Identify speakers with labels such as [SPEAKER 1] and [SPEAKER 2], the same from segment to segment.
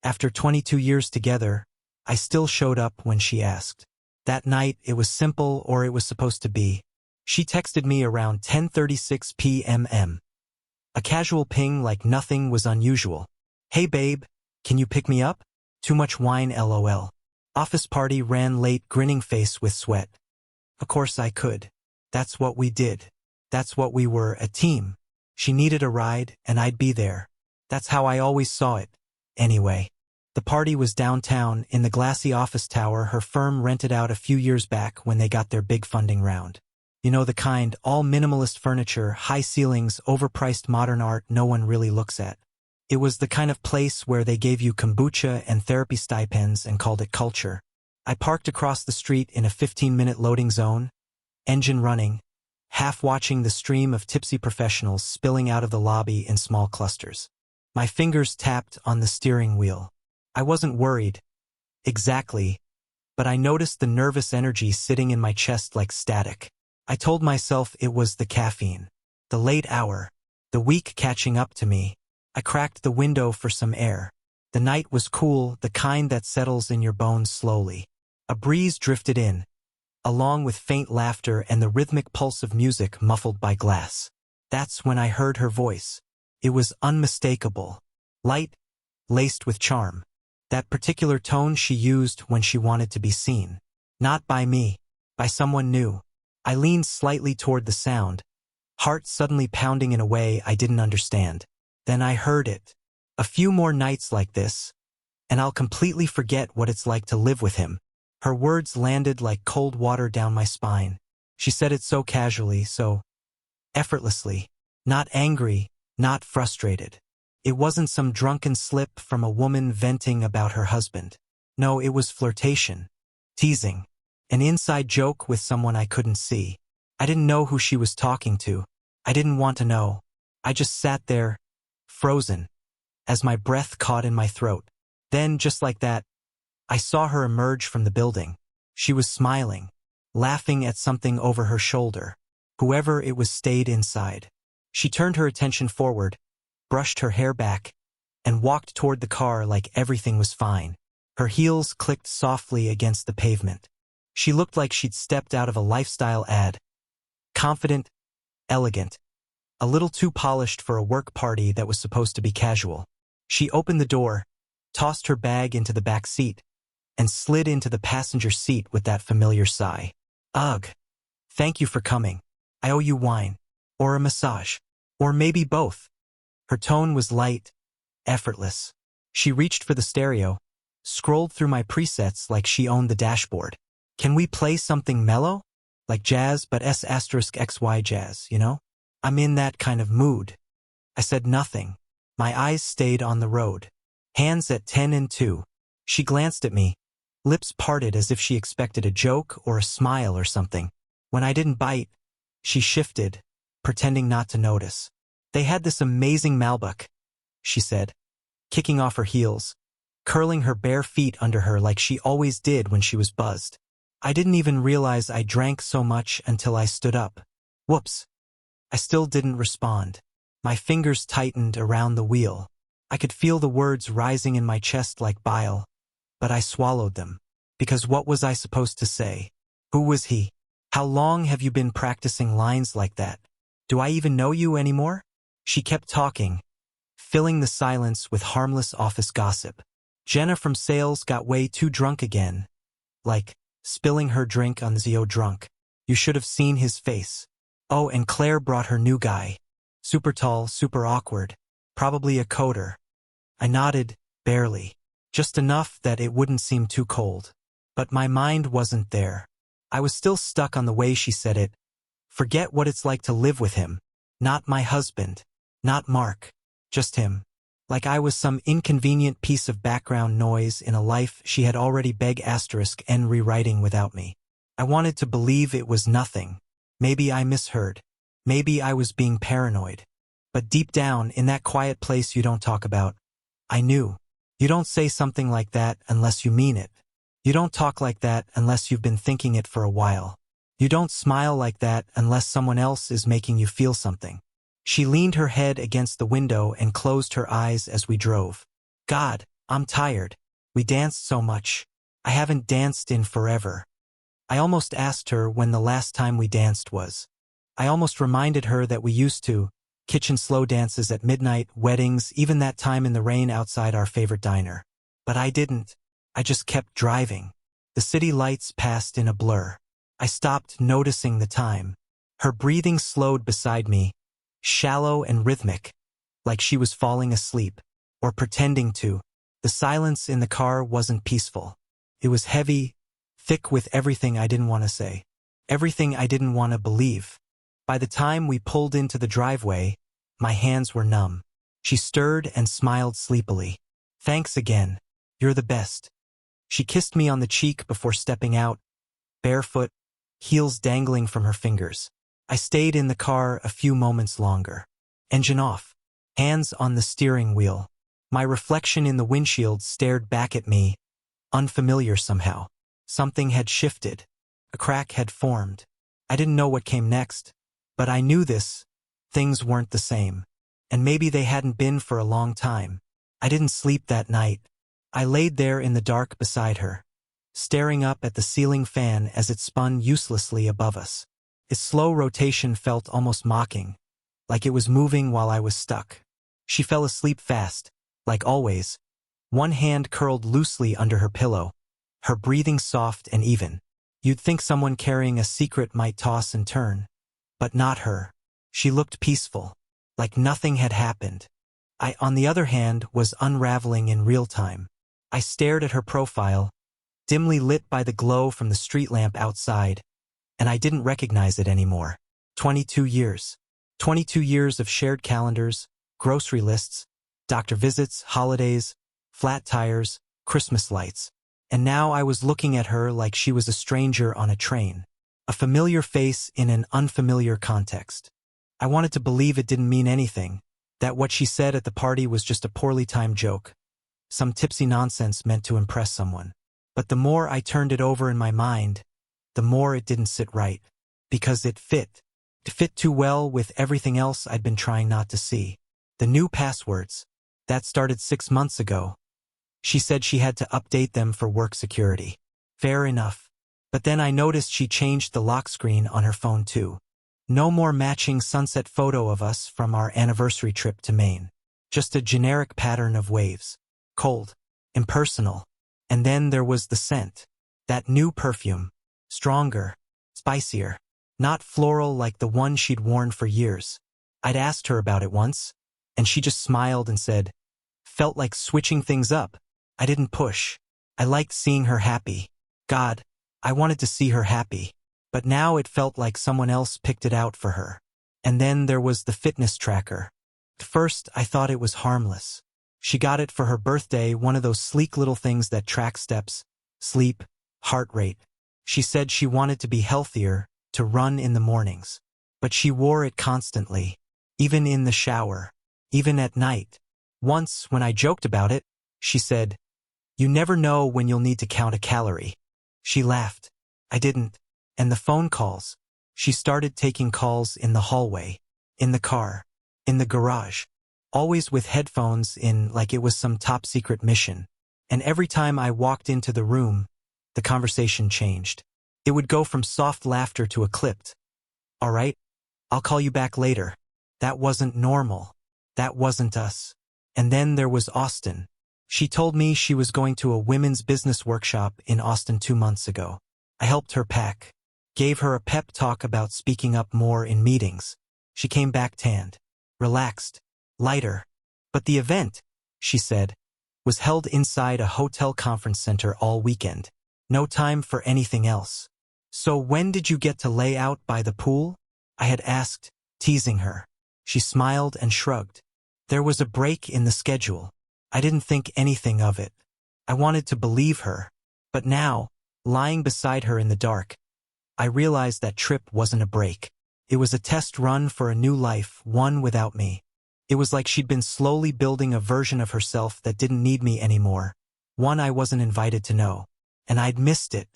[SPEAKER 1] After 22 years together, I still showed up when she asked. That night, it was simple, or it was supposed to be. She texted me around 10:36 p.m. A casual ping like nothing was unusual. Hey babe, can you pick me up? Too much wine lol. Office party ran late, grinning face with sweat. Of course I could. That's what we did. That's what we were, a team. She needed a ride, and I'd be there. That's how I always saw it. Anyway. The party was downtown, in the glassy office tower her firm rented out a few years back when they got their big funding round. You know the kind, all minimalist furniture, high ceilings, overpriced modern art no one really looks at. It was the kind of place where they gave you kombucha and therapy stipends and called it culture. I parked across the street in a 15-minute loading zone, engine running, half watching the stream of tipsy professionals spilling out of the lobby in small clusters. My fingers tapped on the steering wheel. I wasn't worried. Exactly. But I noticed the nervous energy sitting in my chest like static. I told myself it was the caffeine. The late hour. The week catching up to me. I cracked the window for some air. The night was cool, the kind that settles in your bones slowly. A breeze drifted in, along with faint laughter and the rhythmic pulse of music muffled by glass. That's when I heard her voice. It was unmistakable. Light, laced with charm. That particular tone she used when she wanted to be seen. Not by me, by someone new. I leaned slightly toward the sound, heart suddenly pounding in a way I didn't understand. Then I heard it. A few more nights like this, and I'll completely forget what it's like to live with him. Her words landed like cold water down my spine. She said it so casually, so effortlessly. Not angry, not frustrated. It wasn't some drunken slip from a woman venting about her husband. No, it was flirtation. Teasing. An inside joke with someone I couldn't see. I didn't know who she was talking to. I didn't want to know. I just sat there, frozen, as my breath caught in my throat. Then, just like that, I saw her emerge from the building. She was smiling, laughing at something over her shoulder. Whoever it was stayed inside. She turned her attention forward, brushed her hair back, and walked toward the car like everything was fine. Her heels clicked softly against the pavement. She looked like she'd stepped out of a lifestyle ad. Confident, elegant, a little too polished for a work party that was supposed to be casual. She opened the door, tossed her bag into the back seat, and slid into the passenger seat with that familiar sigh. Ugh. Thank you for coming. I owe you wine. Or a massage. Or maybe both. Her tone was light, effortless. She reached for the stereo, scrolled through my presets like she owned the dashboard. Can we play something mellow? Like jazz, but S*XY jazz, you know? I'm in that kind of mood. I said nothing. My eyes stayed on the road. Hands at 10 and 2. She glanced at me, lips parted as if she expected a joke or a smile or something. When I didn't bite, she shifted, pretending not to notice. They had this amazing Malbec, she said, kicking off her heels, curling her bare feet under her like she always did when she was buzzed. I didn't even realize I drank so much until I stood up. Whoops. I still didn't respond. My fingers tightened around the wheel. I could feel the words rising in my chest like bile, but I swallowed them. Because what was I supposed to say? Who was he? How long have you been practicing lines like that? Do I even know you anymore? She kept talking, filling the silence with harmless office gossip. Jenna from sales got way too drunk again. Like, spilling her drink on Zio drunk. You should have seen his face. Oh, and Claire brought her new guy. Super tall, super awkward. Probably a coder. I nodded, barely. Just enough that it wouldn't seem too cold. But my mind wasn't there. I was still stuck on the way she said it. Forget what it's like to live with him. Not my husband. Not Mark. Just him. Like I was some inconvenient piece of background noise in a life she had already *N rewriting without me. I wanted to believe it was nothing. Maybe I misheard. Maybe I was being paranoid. But deep down, in that quiet place you don't talk about, I knew. You don't say something like that unless you mean it. You don't talk like that unless you've been thinking it for a while. You don't smile like that unless someone else is making you feel something. She leaned her head against the window and closed her eyes as we drove. God, I'm tired. We danced so much. I haven't danced in forever. I almost asked her when the last time we danced was. I almost reminded her that we used to. Kitchen slow dances at midnight, weddings, even that time in the rain outside our favorite diner. But I didn't. I just kept driving. The city lights passed in a blur. I stopped noticing the time. Her breathing slowed beside me, shallow and rhythmic, like she was falling asleep, or pretending to. The silence in the car wasn't peaceful. It was heavy, thick with everything I didn't want to say, everything I didn't want to believe. By the time we pulled into the driveway, my hands were numb. She stirred and smiled sleepily. Thanks again. You're the best. She kissed me on the cheek before stepping out, barefoot, heels dangling from her fingers. I stayed in the car a few moments longer. Engine off. Hands on the steering wheel. My reflection in the windshield stared back at me, unfamiliar somehow. Something had shifted. A crack had formed. I didn't know what came next, but I knew this. Things weren't the same. And maybe they hadn't been for a long time. I didn't sleep that night. I laid there in the dark beside her, staring up at the ceiling fan as it spun uselessly above us. Its slow rotation felt almost mocking, like it was moving while I was stuck. She fell asleep fast, like always, one hand curled loosely under her pillow, her breathing soft and even. You'd think someone carrying a secret might toss and turn, but not her. She looked peaceful, like nothing had happened. I, on the other hand, was unraveling in real time. I stared at her profile, dimly lit by the glow from the street lamp outside, and I didn't recognize it anymore. 22 years. 22 years of shared calendars, grocery lists, doctor visits, holidays, flat tires, Christmas lights. And now I was looking at her like she was a stranger on a train, a familiar face in an unfamiliar context. I wanted to believe it didn't mean anything, that what she said at the party was just a poorly timed joke, some tipsy nonsense meant to impress someone. But the more I turned it over in my mind, the more it didn't sit right, because it fit. It fit too well with everything else I'd been trying not to see. The new passwords. That started 6 months ago. She said she had to update them for work security. Fair enough. But then I noticed she changed the lock screen on her phone too. No more matching sunset photo of us from our anniversary trip to Maine. Just a generic pattern of waves. Cold. Impersonal. And then there was the scent. That new perfume. Stronger. Spicier. Not floral like the one she'd worn for years. I'd asked her about it once, and she just smiled and said, felt like switching things up. I didn't push. I liked seeing her happy. God, I wanted to see her happy. But now it felt like someone else picked it out for her. And then there was the fitness tracker. At first, I thought it was harmless. She got it for her birthday, one of those sleek little things that track steps, sleep, heart rate. She said she wanted to be healthier, to run in the mornings. But she wore it constantly, even in the shower, even at night. Once, when I joked about it, she said, "You never know when you'll need to count a calorie." She laughed. I didn't. And the phone calls. She started taking calls in the hallway, in the car, in the garage, always with headphones in like it was some top-secret mission. And every time I walked into the room, the conversation changed. It would go from soft laughter to a clipped, "All right, I'll call you back later." That wasn't normal. That wasn't us. And then there was Austin. She told me she was going to a women's business workshop in Austin 2 months ago. I helped her pack, gave her a pep talk about speaking up more in meetings. She came back tanned, relaxed, lighter. But the event, she said, was held inside a hotel conference center all weekend. No time for anything else. "So when did you get to lay out by the pool?" I had asked, teasing her. She smiled and shrugged. There was a break in the schedule. I didn't think anything of it. I wanted to believe her. But now, lying beside her in the dark, I realized that trip wasn't a break. It was a test run for a new life, one without me. It was like she'd been slowly building a version of herself that didn't need me anymore, one I wasn't invited to know. And I'd missed it.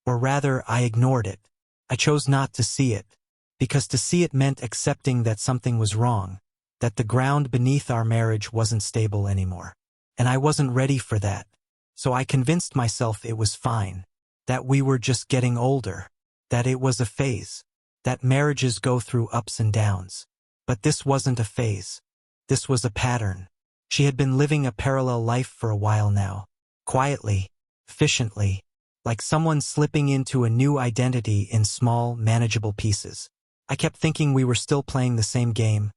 [SPEAKER 1] Or rather, I ignored it. I chose not to see it. Because to see it meant accepting that something was wrong, that the ground beneath our marriage wasn't stable anymore. and I wasn't ready for that. So I convinced myself it was fine, that we were just getting older, that it was a phase, that marriages go through ups and downs. But this wasn't a phase. This was a pattern. She had been living a parallel life for a while now, quietly, efficiently, like someone slipping into a new identity in small, manageable pieces. I kept thinking we were still playing the same game,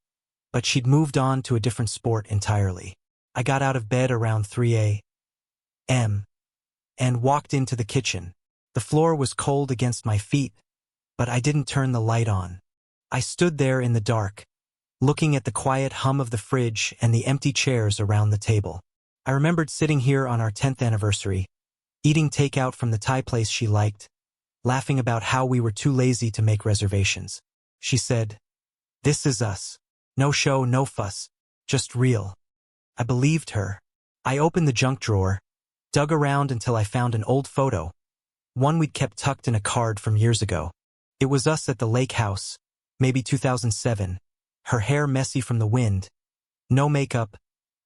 [SPEAKER 1] but she'd moved on to a different sport entirely. I got out of bed around 3 a.m. and walked into the kitchen. The floor was cold against my feet, but I didn't turn the light on. I stood there in the dark, looking at the quiet hum of the fridge and the empty chairs around the table. I remembered sitting here on our 10th anniversary, eating takeout from the Thai place she liked, laughing about how we were too lazy to make reservations. She said, "This is us. No show, no fuss, just real." I believed her. I opened the junk drawer, dug around until I found an old photo, one we'd kept tucked in a card from years ago. It was us at the lake house, maybe 2007, her hair messy from the wind, no makeup,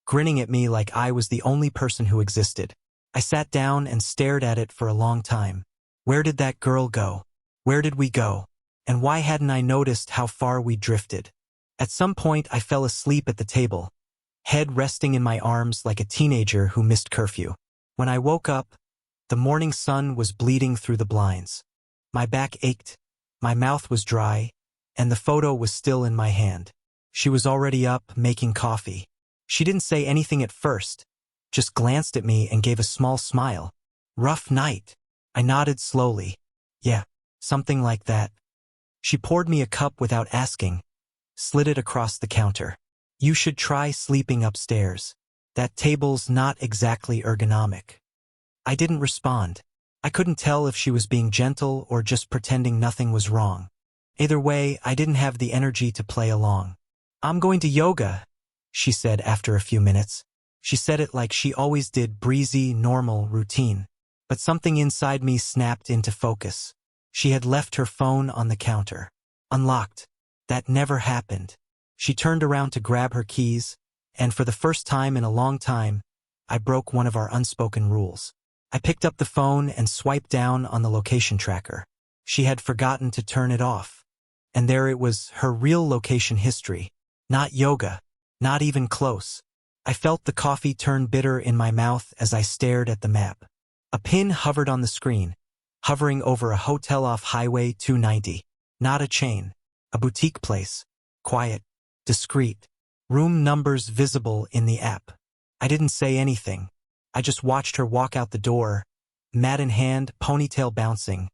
[SPEAKER 1] grinning at me like I was the only person who existed. I sat down and stared at it for a long time. Where did that girl go? Where did we go? And why hadn't I noticed how far we drifted? At some point I fell asleep at the table, head resting in my arms like a teenager who missed curfew. When I woke up, the morning sun was bleeding through the blinds. My back ached, my mouth was dry, and the photo was still in my hand. She was already up, making coffee. She didn't say anything at first, just glanced at me and gave a small smile. "Rough night." I nodded slowly. "Yeah, something like that." She poured me a cup without asking, slid it across the counter. "You should try sleeping upstairs. That table's not exactly ergonomic." I didn't respond. I couldn't tell if she was being gentle or just pretending nothing was wrong. Either way, I didn't have the energy to play along. "I'm going to yoga," she said after a few minutes. She said it like she always did, breezy, normal, routine. But something inside me snapped into focus. She had left her phone on the counter, unlocked. That never happened. She turned around to grab her keys, and for the first time in a long time, I broke one of our unspoken rules. I picked up the phone and swiped down on the location tracker. She had forgotten to turn it off. And there it was, her real location history. Not yoga, not even close. I felt the coffee turn bitter in my mouth as I stared at the map. A pin hovered on the screen, hovering over a hotel off Highway 290. Not a chain, a boutique place. Quiet, discreet. Room numbers visible in the app. I didn't say anything. I just watched her walk out the door, mat in hand, ponytail bouncing,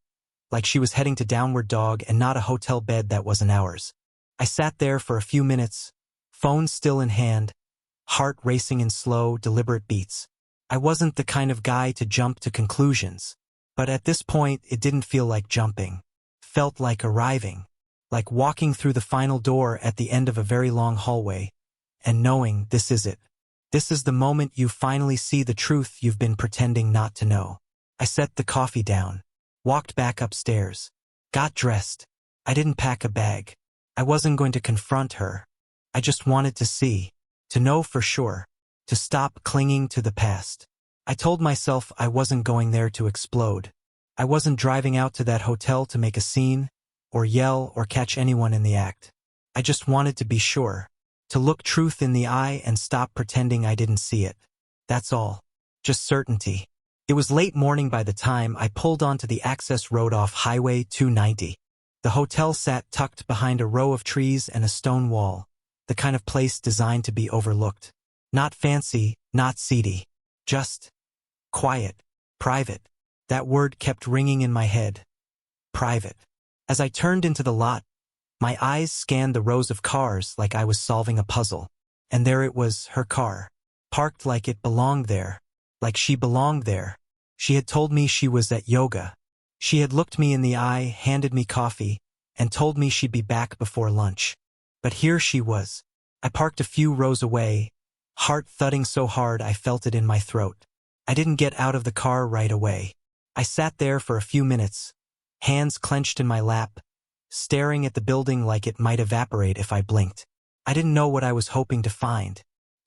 [SPEAKER 1] like she was heading to Downward Dog and not a hotel bed that wasn't ours. I sat there for a few minutes, phone still in hand, heart racing in slow, deliberate beats. I wasn't the kind of guy to jump to conclusions, but at this point it didn't feel like jumping. Felt like arriving, like walking through the final door at the end of a very long hallway, and knowing this is it. This is the moment you finally see the truth you've been pretending not to know. I set the coffee down, walked back upstairs, got dressed. I didn't pack a bag. I wasn't going to confront her. I just wanted to see, to know for sure, to stop clinging to the past. I told myself I wasn't going there to explode. I wasn't driving out to that hotel to make a scene, or yell, or catch anyone in the act. I just wanted to be sure, to look truth in the eye and stop pretending I didn't see it. That's all. Just certainty. It was late morning by the time I pulled onto the access road off Highway 290. The hotel sat tucked behind a row of trees and a stone wall, the kind of place designed to be overlooked. Not fancy, not seedy. Just quiet, private. That word kept ringing in my head. Private. As I turned into the lot, my eyes scanned the rows of cars like I was solving a puzzle. And there it was, her car. Parked like it belonged there. Like she belonged there. She had told me she was at yoga. She had looked me in the eye, handed me coffee, and told me she'd be back before lunch. But here she was. I parked a few rows away, heart thudding so hard I felt it in my throat. I didn't get out of the car right away. I sat there for a few minutes, hands clenched in my lap, staring at the building like it might evaporate if I blinked. I didn't know what I was hoping to find.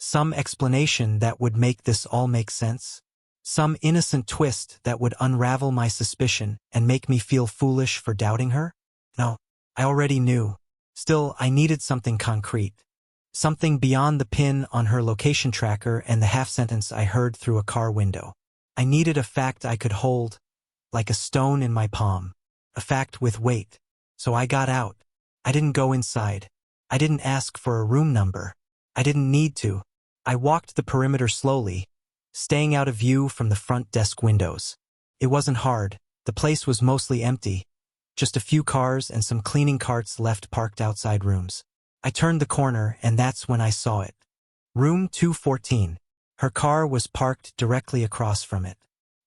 [SPEAKER 1] Some explanation that would make this all make sense? Some innocent twist that would unravel my suspicion and make me feel foolish for doubting her? No, I already knew. Still, I needed something concrete. Something beyond the pin on her location tracker and the half-sentence I heard through a car window. I needed a fact I could hold, like a stone in my palm. A fact with weight. So I got out. I didn't go inside. I didn't ask for a room number. I didn't need to. I walked the perimeter slowly, staying out of view from the front desk windows. It wasn't hard. The place was mostly empty. Just a few cars and some cleaning carts left parked outside rooms. I turned the corner and that's when I saw it. Room 214. Her car was parked directly across from it.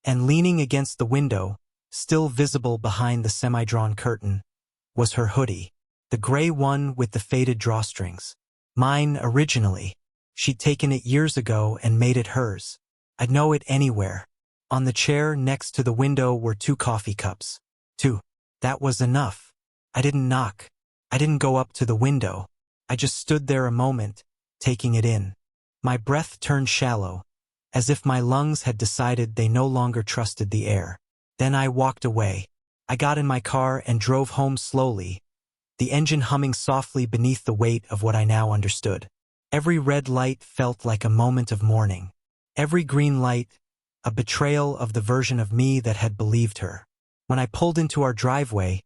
[SPEAKER 1] And leaning against the window, still visible behind the semi-drawn curtain, was her hoodie. The gray one with the faded drawstrings. Mine originally. She'd taken it years ago and made it hers. I'd know it anywhere. On the chair next to the window were 2 coffee cups. 2. That was enough. I didn't knock. I didn't go up to the window. I just stood there a moment, taking it in. My breath turned shallow, as if my lungs had decided they no longer trusted the air. Then I walked away. I got in my car and drove home slowly, the engine humming softly beneath the weight of what I now understood. Every red light felt like a moment of mourning. Every green light, a betrayal of the version of me that had believed her. When I pulled into our driveway,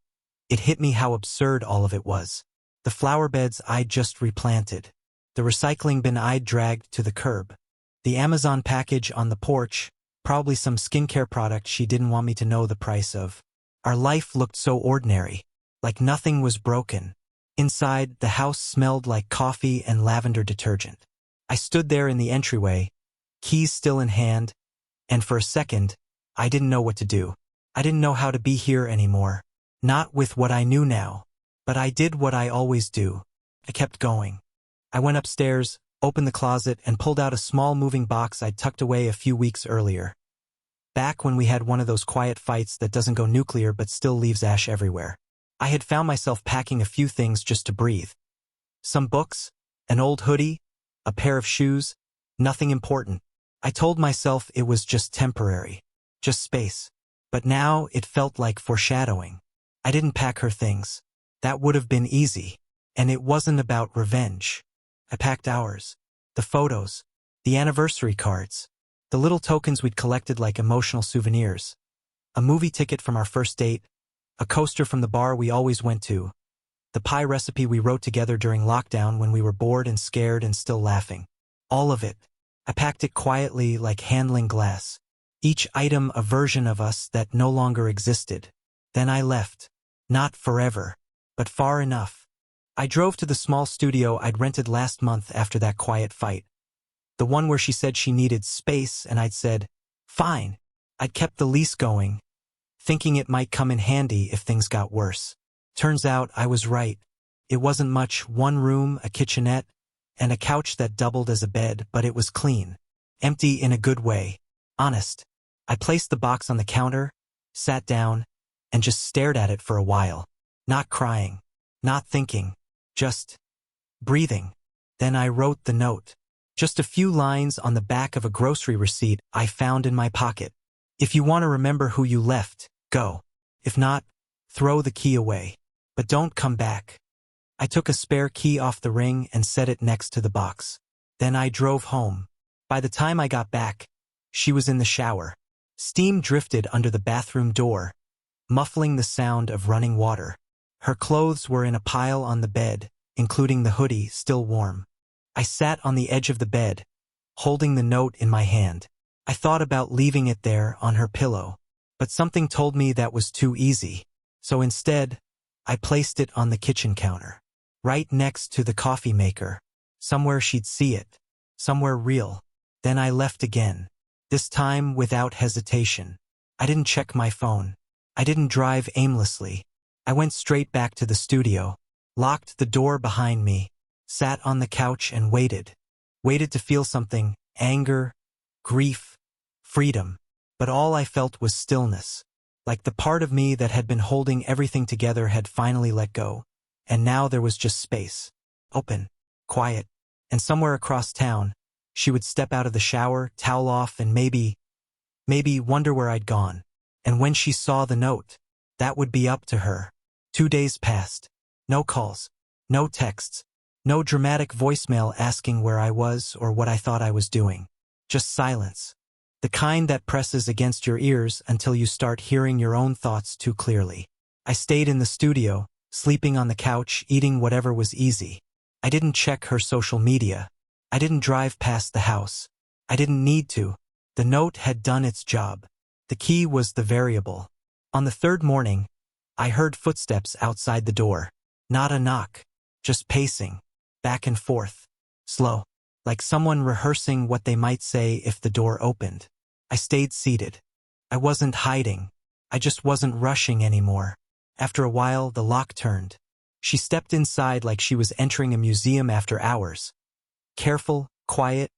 [SPEAKER 1] it hit me how absurd all of it was. The flower beds I'd just replanted. The recycling bin I'd dragged to the curb. The Amazon package on the porch, probably some skincare product she didn't want me to know the price of. Our life looked so ordinary, like nothing was broken. Inside, the house smelled like coffee and lavender detergent. I stood there in the entryway, keys still in hand, and for a second, I didn't know what to do. I didn't know how to be here anymore. Not with what I knew now. But I did what I always do. I kept going. I went upstairs, opened the closet, and pulled out a small moving box I'd tucked away a few weeks earlier. Back when we had one of those quiet fights that doesn't go nuclear but still leaves ash everywhere. I had found myself packing a few things just to breathe. Some books, an old hoodie, a pair of shoes, nothing important. I told myself it was just temporary, just space. But now it felt like foreshadowing. I didn't pack her things. That would have been easy. And it wasn't about revenge. I packed ours. The photos. The anniversary cards. The little tokens we'd collected like emotional souvenirs. A movie ticket from our first date. A coaster from the bar we always went to. The pie recipe we wrote together during lockdown when we were bored and scared and still laughing. All of it. I packed it quietly like handling glass. Each item a version of us that no longer existed. Then I left. Not forever. But far enough. I drove to the small studio I'd rented last month after that quiet fight. The one where she said she needed space and I'd said, fine. I'd kept the lease going, thinking it might come in handy if things got worse. Turns out I was right. It wasn't much, 1 room, a kitchenette, and a couch that doubled as a bed, but it was clean. Empty in a good way. Honest. I placed the box on the counter, sat down, and just stared at it for a while. Not crying, not thinking, just breathing. Then I wrote the note. Just a few lines on the back of a grocery receipt I found in my pocket. If you want to remember who you left, go. If not, throw the key away. But don't come back. I took a spare key off the ring and set it next to the box. Then I drove home. By the time I got back, she was in the shower. Steam drifted under the bathroom door, muffling the sound of running water. Her clothes were in a pile on the bed, including the hoodie still warm. I sat on the edge of the bed, holding the note in my hand. I thought about leaving it there on her pillow, but something told me that was too easy. So instead, I placed it on the kitchen counter, right next to the coffee maker, somewhere she'd see it, somewhere real. Then I left again, this time without hesitation. I didn't check my phone. I didn't drive aimlessly. I went straight back to the studio, locked the door behind me, sat on the couch and waited. Waited to feel something, anger, grief, freedom. But all I felt was stillness. Like the part of me that had been holding everything together had finally let go. And now there was just space. Open, quiet, and somewhere across town, She would step out of the shower, towel off, and maybe wonder where I'd gone. And when she saw the note, that would be up to her. 2 days passed. No calls. No texts. No dramatic voicemail asking where I was or what I thought I was doing. Just silence. The kind that presses against your ears until you start hearing your own thoughts too clearly. I stayed in the studio, sleeping on the couch, eating whatever was easy. I didn't check her social media. I didn't drive past the house. I didn't need to. The note had done its job. The key was the variable. On the third morning, I heard footsteps outside the door. Not a knock. Just pacing. Back and forth. Slow. Like someone rehearsing what they might say if the door opened. I stayed seated. I wasn't hiding. I just wasn't rushing anymore. After a while, the lock turned. She stepped inside like she was entering a museum after hours. Careful, quiet,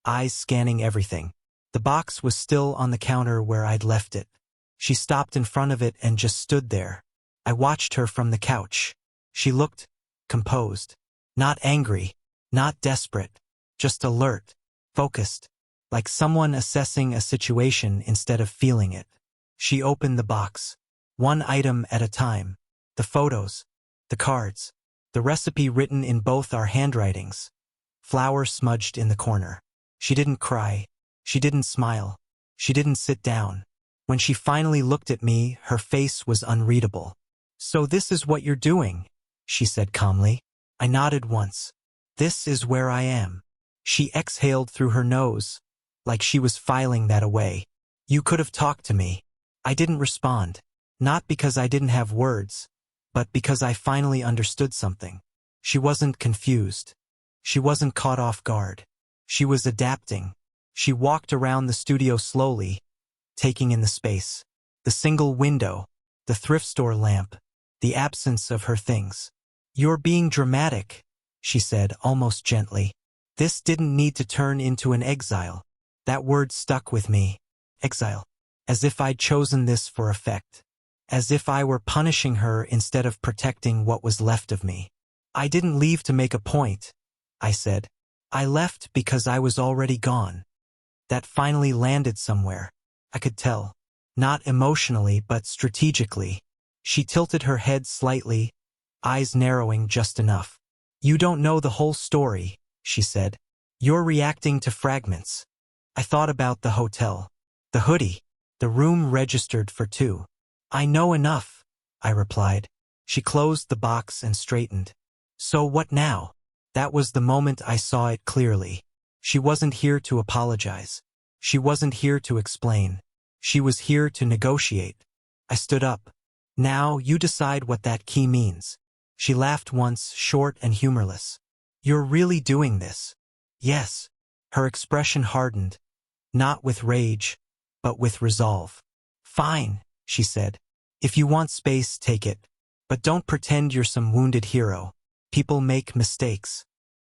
[SPEAKER 1] eyes scanning everything. The box was still on the counter where I'd left it. She stopped in front of it and just stood there. I watched her from the couch. She looked composed. Not angry, not desperate, just alert, focused, like someone assessing a situation instead of feeling it. She opened the box. One item at a time. The photos, the cards, the recipe written in both our handwritings. Flour smudged in the corner. She didn't cry. She didn't smile. She didn't sit down. When she finally looked at me, her face was unreadable. "So this is what you're doing," she said calmly. I nodded once. "This is where I am." She exhaled through her nose, like she was filing that away. "You could have talked to me." I didn't respond. Not because I didn't have words, but because I finally understood something. She wasn't confused. She wasn't caught off guard. She was adapting. She walked around the studio slowly, taking in the space. The single window, the thrift store lamp, the absence of her things. "You're being dramatic," she said almost gently. This didn't need to turn into an exile. That word stuck with me. Exile. As if I'd chosen this for effect. As if I were punishing her instead of protecting what was left of me. "I didn't leave to make a point," I said. "I left because I was already gone." That finally landed somewhere. I could tell. Not emotionally, but strategically. She tilted her head slightly, eyes narrowing just enough. "You don't know the whole story," she said. "You're reacting to fragments." I thought about the hotel. The hoodie. The room registered for 2. "I know enough," I replied. She closed the box and straightened. "So what now?" That was the moment I saw it clearly. She wasn't here to apologize. She wasn't here to explain. She was here to negotiate. I stood up. "Now you decide what that key means." She laughed once, short and humorless. "You're really doing this?" "Yes." Her expression hardened. Not with rage, but with resolve. "Fine," she said. "If you want space, take it. But don't pretend you're some wounded hero. People make mistakes."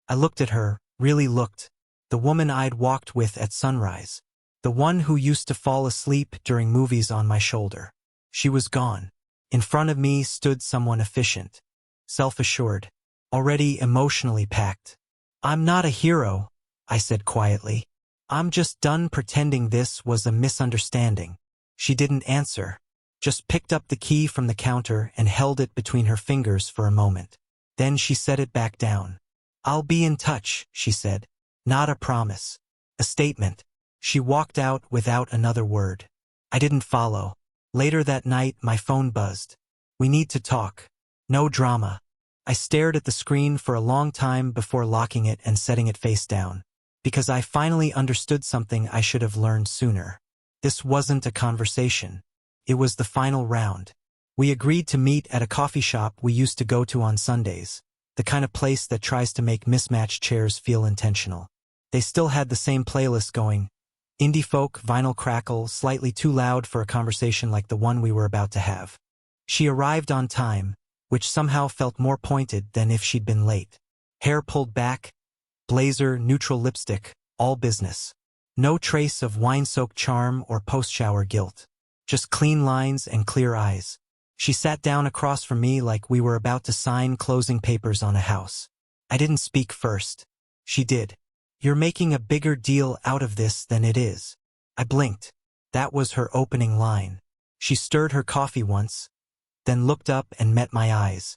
[SPEAKER 1] I looked at her, really looked. The woman I'd walked with at sunrise. The one who used to fall asleep during movies on my shoulder. She was gone. In front of me stood someone efficient, self-assured, already emotionally packed. "I'm not a hero," I said quietly. "I'm just done pretending this was a misunderstanding." She didn't answer, just picked up the key from the counter and held it between her fingers for a moment. Then she set it back down. "I'll be in touch," she said. Not a promise. A statement. She walked out without another word. I didn't follow. Later that night, my phone buzzed. "We need to talk." No drama. I stared at the screen for a long time before locking it and setting it face down. Because I finally understood something I should have learned sooner. This wasn't a conversation. It was the final round. We agreed to meet at a coffee shop we used to go to on Sundays. The kind of place that tries to make mismatched chairs feel intentional. They still had the same playlist going. Indie folk, vinyl crackle, slightly too loud for a conversation like the one we were about to have. She arrived on time, which somehow felt more pointed than if she'd been late. Hair pulled back, blazer, neutral lipstick, all business. No trace of wine-soaked charm or post-shower guilt. Just clean lines and clear eyes. She sat down across from me like we were about to sign closing papers on a house. I didn't speak first. She did. You're making a bigger deal out of this than it is. I blinked. That was her opening line. She stirred her coffee once, then looked up and met my eyes.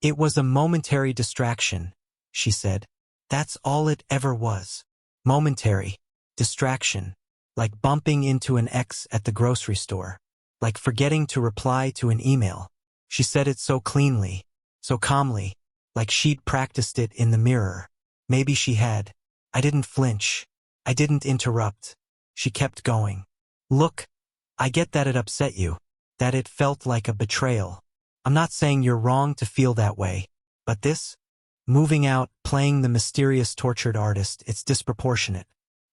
[SPEAKER 1] It was a momentary distraction, she said. That's all it ever was. Momentary. Distraction. Like bumping into an ex at the grocery store. Like forgetting to reply to an email. She said it so cleanly, so calmly, like she'd practiced it in the mirror. Maybe she had. I didn't flinch. I didn't interrupt. She kept going. Look, I get that it upset you, that it felt like a betrayal. I'm not saying you're wrong to feel that way, but this? Moving out, playing the mysterious tortured artist, it's disproportionate.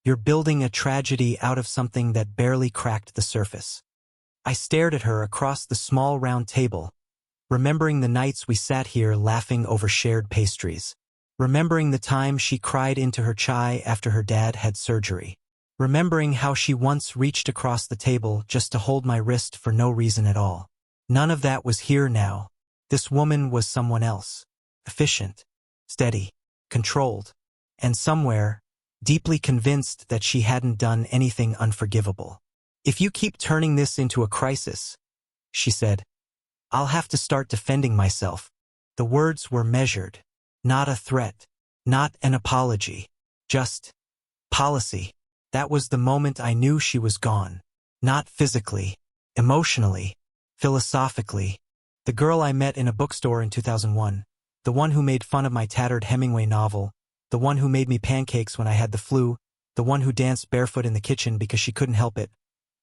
[SPEAKER 1] You're building a tragedy out of something that barely cracked the surface. I stared at her across the small round table, remembering the nights we sat here laughing over shared pastries. Remembering the time she cried into her chai after her dad had surgery. Remembering how she once reached across the table just to hold my wrist for no reason at all. None of that was here now. This woman was someone else. Efficient, steady, controlled, and somewhere, deeply convinced that she hadn't done anything unforgivable. If you keep turning this into a crisis, she said, I'll have to start defending myself. The words were measured. Not a threat, not an apology, just policy. That was the moment I knew she was gone. Not physically, emotionally, philosophically. The girl I met in a bookstore in 2001, the one who made fun of my tattered Hemingway novel, the one who made me pancakes when I had the flu, the one who danced barefoot in the kitchen because she couldn't help it.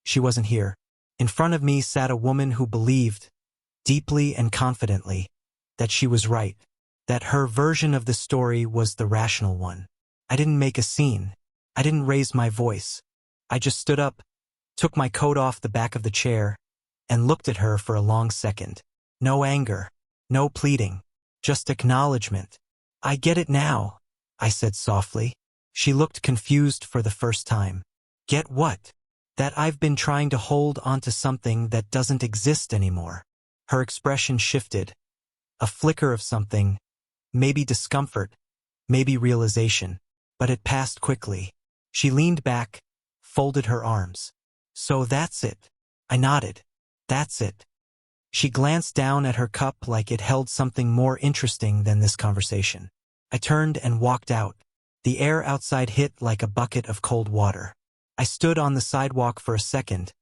[SPEAKER 1] She wasn't here. In front of me sat a woman who believed, deeply and confidently, that she was right. That her version of the story was the rational one. I didn't make a scene. I didn't raise my voice. I just stood up, took my coat off the back of the chair, and looked at her for a long second. No anger, no pleading, just acknowledgement. I get it now, I said softly. She looked confused for the first time. Get what? That I've been trying to hold onto something that doesn't exist anymore. Her expression shifted. A flicker of something. Maybe discomfort, maybe realization, but it passed quickly. She leaned back, folded her arms. So that's it. I nodded. That's it. She glanced down at her cup like it held something more interesting than this conversation. I turned and walked out. The air outside hit like a bucket of cold water. I stood on the sidewalk for a second,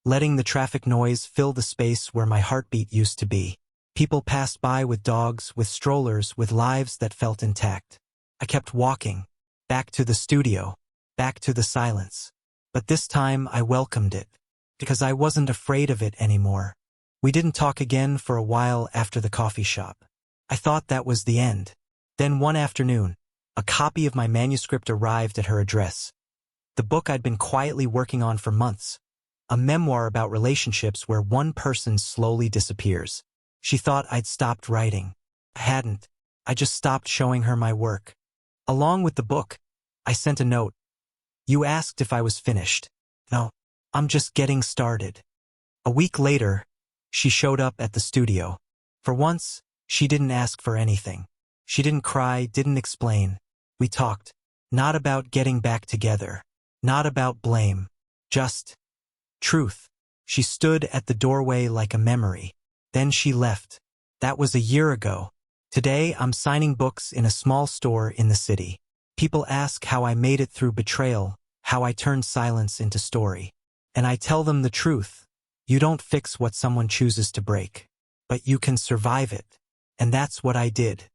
[SPEAKER 1] letting the traffic noise fill the space where my heartbeat used to be. People passed by with dogs, with strollers, with lives that felt intact. I kept walking, back to the studio, back to the silence. But this time I welcomed it, because I wasn't afraid of it anymore. We didn't talk again for a while after the coffee shop. I thought that was the end. Then one afternoon, a copy of my manuscript arrived at her address. The book I'd been quietly working on for months. A memoir about relationships where one person slowly disappears. She thought I'd stopped writing. I hadn't. I just stopped showing her my work. Along with the book, I sent a note. You asked if I was finished. No, I'm just getting started. A week later, she showed up at the studio. For once, she didn't ask for anything. She didn't cry, didn't explain. We talked. Not about getting back together. Not about blame. Just truth. She stood at the doorway like a memory. Then she left. That was a year ago. Today, I'm signing books in a small store in the city. People ask how I made it through betrayal, how I turned silence into story. And I tell them the truth. You don't fix what someone chooses to break. But you can survive it. And that's what I did.